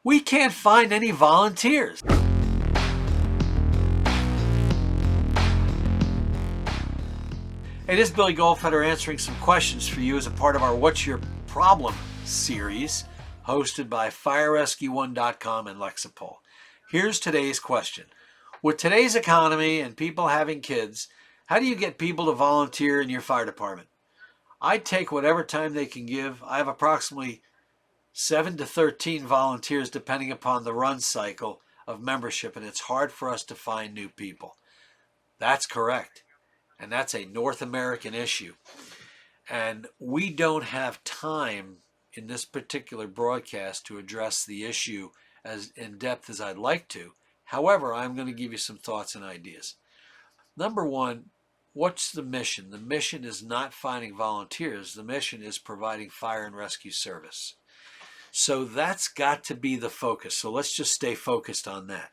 We can't find any volunteers. Hey, this is Billy Goldfeder answering some questions for you as a part of our What's Your Problem series, hosted by FireRescue1.com and Lexipol. Here's today's question. With today's economy and people having kids, how do you get people to volunteer in your fire department? I'd take whatever time they can give. I have approximately 7 to 13 volunteers depending upon the run cycle of membership, and it's hard for us to find new people. That's correct. And that's a North American issue. And we don't have time in this particular broadcast to address the issue as in depth as I'd like to. However, I'm going to give you some thoughts and ideas. Number one, what's the mission? The mission is not finding volunteers. The mission is providing fire and rescue service. So that's got to be the focus. So let's just stay focused on that.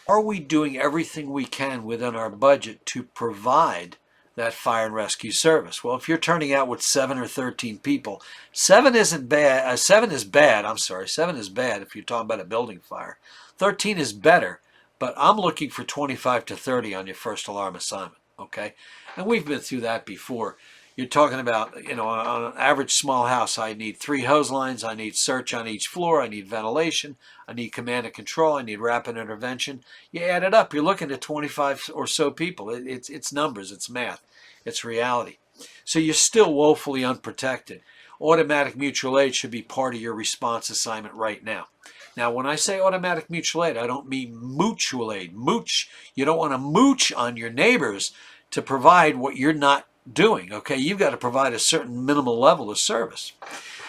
Are we doing everything we can within our budget to provide that fire and rescue service? Well, if you're turning out with 7 or 13 people, 7 isn't bad. 7 is bad. I'm sorry. 7 is bad if you're talking about a building fire. 13 is better, but I'm looking for 25 to 30 on your first alarm assignment. Okay, and we've been through that before. You're talking about, on an average small house, I need 3 hose lines, I need search on each floor, I need ventilation, I need command and control, I need rapid intervention. You add it up, you're looking at 25 or so people. It's numbers, it's math, it's reality. So you're still woefully unprotected. Automatic mutual aid should be part of your response assignment right now. Now, when I say automatic mutual aid, I don't mean mutual aid. Mooch. You don't want to mooch on your neighbors to provide what you're not doing, okay? You've got to provide a certain minimal level of service.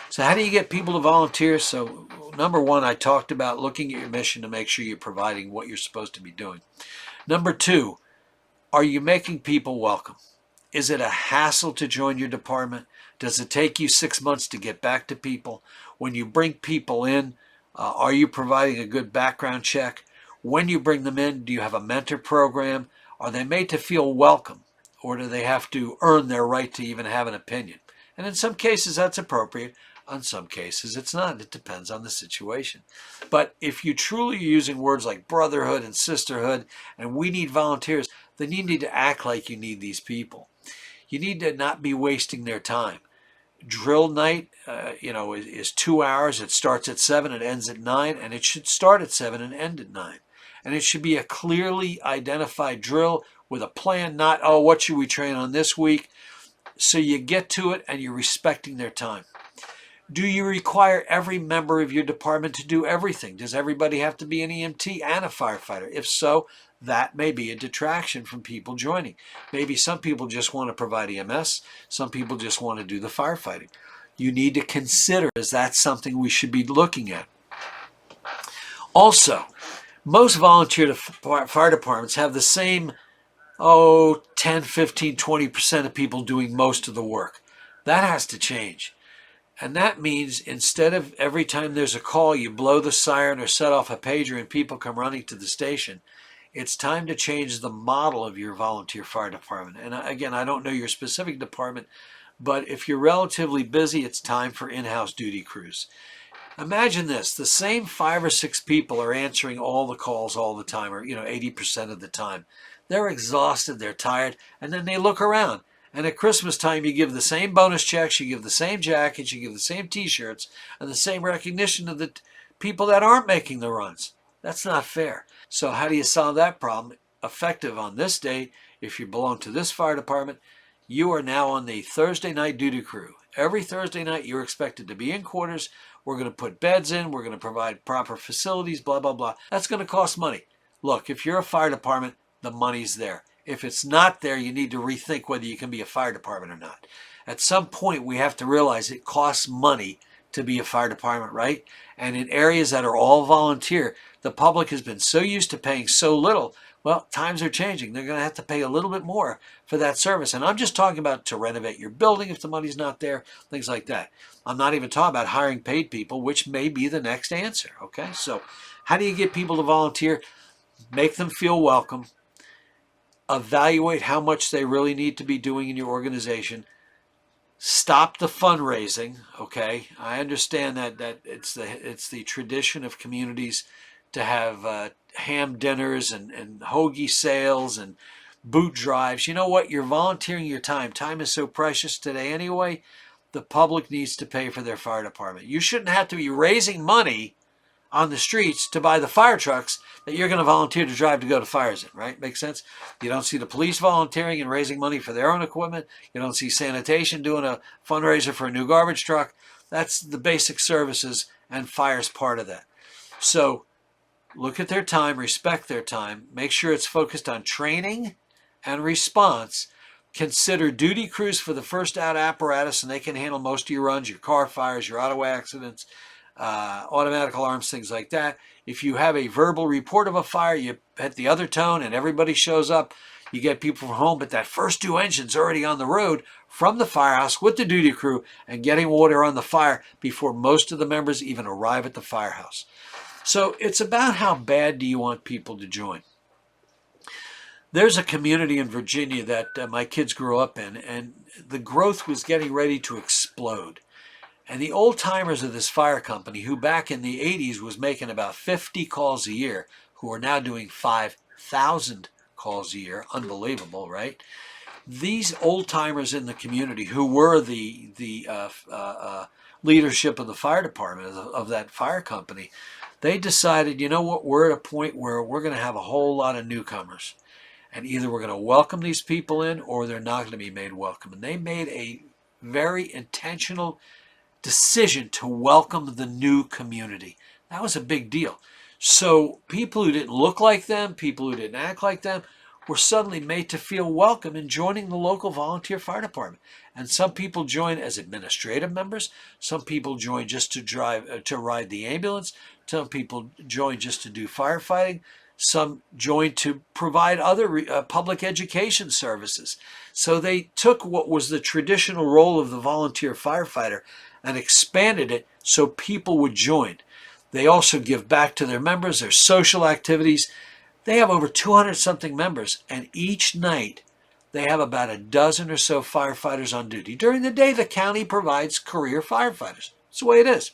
So how do you get people to volunteer? So number one, I talked about looking at your mission to make sure you're providing what you're supposed to be doing. Number two, are you making people welcome? Is it a hassle to join your department? Does it take you 6 months to get back to people? When you bring people in, are you providing a good background check? When you bring them in, do you have a mentor program? Are they made to feel welcome? Or do they have to earn their right to even have an opinion? And in some cases, that's appropriate. In some cases, it's not. It depends on the situation. But if you truly are using words like brotherhood and sisterhood, and we need volunteers, then you need to act like you need these people. You need to not be wasting their time. Drill night, is 2 hours. It starts at 7, it ends at 9, and it should start at 7 and end at 9. And it should be a clearly identified drill with a plan, not, oh, what should we train on this week? So you get to it and you're respecting their time. Do you require every member of your department to do everything? Does everybody have to be an EMT and a firefighter? If so, that may be a detraction from people joining. Maybe some people just want to provide EMS. Some people just want to do the firefighting. You need to consider, is that something we should be looking at? Also, most volunteer fire departments have the same 10, 15, 20% of people doing most of the work. That has to change. And that means instead of every time there's a call, you blow the siren or set off a pager and people come running to the station, it's time to change the model of your volunteer fire department. And again, I don't know your specific department, but if you're relatively busy, it's time for in-house duty crews. Imagine this, the same 5 or 6 people are answering all the calls all the time, or 80% of the time. They're exhausted, they're tired, and then they look around. And at Christmas time, you give the same bonus checks, you give the same jackets, you give the same t-shirts, and the same recognition to the people that aren't making the runs. That's not fair. So how do you solve that problem? Effective on this date, if you belong to this fire department, you are now on the Thursday night duty crew. Every Thursday night, you're expected to be in quarters. We're going to put beds in. We're going to provide proper facilities, blah, blah, blah. That's going to cost money. Look, if you're a fire department, the money's there. If it's not there, you need to rethink whether you can be a fire department or not. At some point, we have to realize it costs money to be a fire department, right? And in areas that are all volunteer, the public has been so used to paying so little. Well, times are changing. They're going to have to pay a little bit more for that service. And I'm just talking about to renovate your building if the money's not there, things like that. I'm not even talking about hiring paid people, which may be the next answer, okay? So how do you get people to volunteer? Make them feel welcome. Evaluate how much they really need to be doing in your organization. Stop the fundraising, okay? I understand that it's the tradition of communities to have ham dinners and hoagie sales and boot drives. You know what? You're volunteering your time. Time is so precious today anyway. The public needs to pay for their fire department. You shouldn't have to be raising money on the streets to buy the fire trucks that you're going to volunteer to drive to go to fires in, right? Makes sense? You don't see the police volunteering and raising money for their own equipment. You don't see sanitation doing a fundraiser for a new garbage truck. That's the basic services, and fire's part of that. So look at their time, respect their time, make sure it's focused on training and response. Consider duty crews for the first out apparatus, and they can handle most of your runs, your car fires, your auto accidents, automatic alarms, things like that. If you have a verbal report of a fire, you hit the other tone and everybody shows up. You get people from home, but that first 2 engines already on the road from the firehouse with the duty crew and getting water on the fire before most of the members even arrive at the firehouse. So it's about how bad do you want people to join. There's a community in Virginia that my kids grew up in, and the growth was getting ready to explode. And the old timers of this fire company, who back in the 80s was making about 50 calls a year, who are now doing 5,000 calls a year, unbelievable, right? These old timers in the community, who were the leadership of the fire department, of that fire company, they decided, you know what, we're at a point where we're going to have a whole lot of newcomers. And either we're going to welcome these people in or they're not going to be made welcome. And they made a very intentional decision to welcome the new community. That was a big deal. So people who didn't look like them, people who didn't act like them, were suddenly made to feel welcome in joining the local volunteer fire department. And some people joined as administrative members. Some people joined just to ride the ambulance. Some people joined just to do firefighting. Some joined to provide other public education services. So they took what was the traditional role of the volunteer firefighter and expanded it so people would join. They also give back to their members, their social activities. They have over 200 something members, and each night they have about a dozen or so firefighters on duty. During the day, the county provides career firefighters. It's the way it is.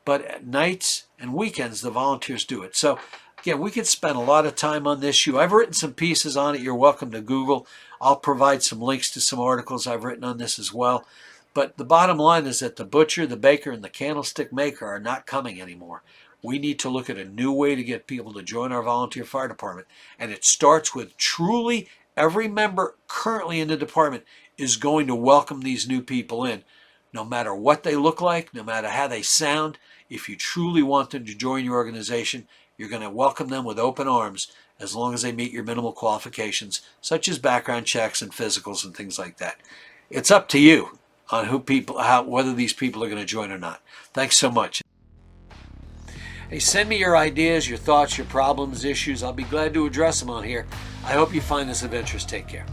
But at nights and weekends, the volunteers do it. So again, we could spend a lot of time on this issue. I've written some pieces on it. You're welcome to Google. I'll provide some links to some articles I've written on this as well. But the bottom line is that the butcher, the baker, and the candlestick maker are not coming anymore. We need to look at a new way to get people to join our volunteer fire department. And it starts with truly every member currently in the department is going to welcome these new people in. No matter what they look like, no matter how they sound, if you truly want them to join your organization, you're going to welcome them with open arms as long as they meet your minimal qualifications, such as background checks and physicals and things like that. It's up to you on whether these people are going to join or not. Thanks so much. Hey, send me your ideas, your thoughts, your problems, issues. I'll be glad to address them on here. I hope you find this of interest. Take care.